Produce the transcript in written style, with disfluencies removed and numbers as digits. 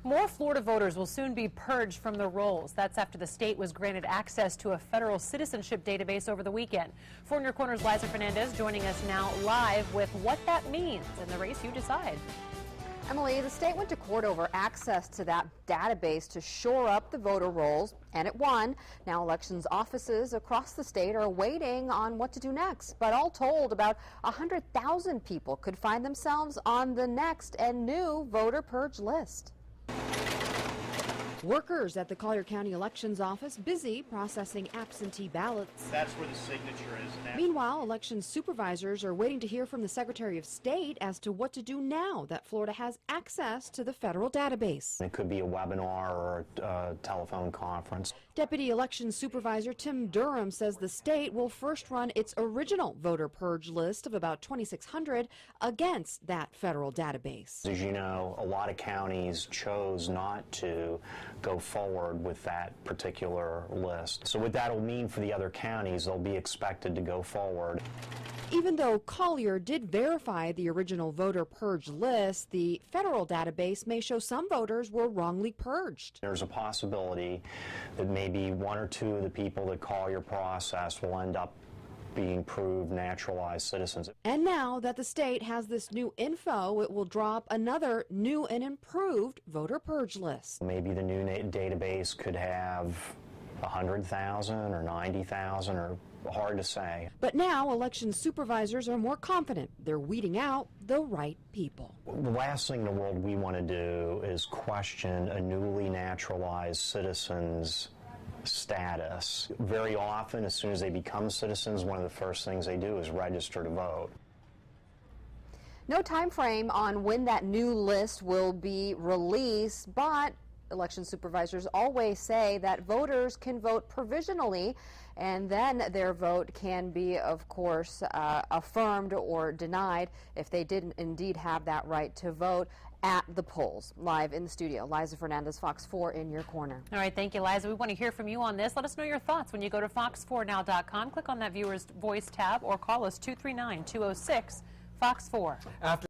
More Florida voters will soon be purged from the rolls. That's after the state was granted access to a federal citizenship database over the weekend. 4 in Your Corner's Liza Fernandez joining us now live with what that means in the race you decide. Emily, the state went to court over access to that database to shore up the voter rolls, and it won. Now elections offices across the state are waiting on what to do next. But all told, about 100,000 people could find themselves on the next and new voter purge list. Workers at the Collier County Elections Office busy processing absentee ballots. That's where the signature is now. Meanwhile, election supervisors are waiting to hear from the Secretary of State as to what to do now that Florida has access to the federal database. It could be a webinar or a telephone conference. Deputy Election Supervisor Tim Durham says the state will first run its original voter purge list of about 2,600 against that federal database. As you know, a lot of counties chose not to go forward with that particular list. So what that'll mean for the other counties, they'll be expected to go forward. Even though Collier did verify the original voter purge list, the federal database may show some voters were wrongly purged. There's a possibility that maybe 1 or 2 of the people that Collier processed will end up being proved naturalized citizens. And now that the state has this new info, it will drop another new and improved voter purge list. Maybe the new database could have 100,000 or 90,000, or hard to say. But now election supervisors are more confident they're weeding out the right people. The last thing in the world we want to do is question a newly naturalized citizen's status. Very often, as soon as they become citizens, one of the first things they do is register to vote. No time frame on when that new list will be released, but election supervisors always say that voters can vote provisionally, and then their vote can be, of course, affirmed or denied if they didn't indeed have that right to vote at the polls. Live in the studio, Liza Fernandez, Fox 4 in Your Corner. All right, thank you, Liza. We want to hear from you on this. Let us know your thoughts when you go to fox4now.com. Click on that viewer's voice tab or call us 239-206-FOX4.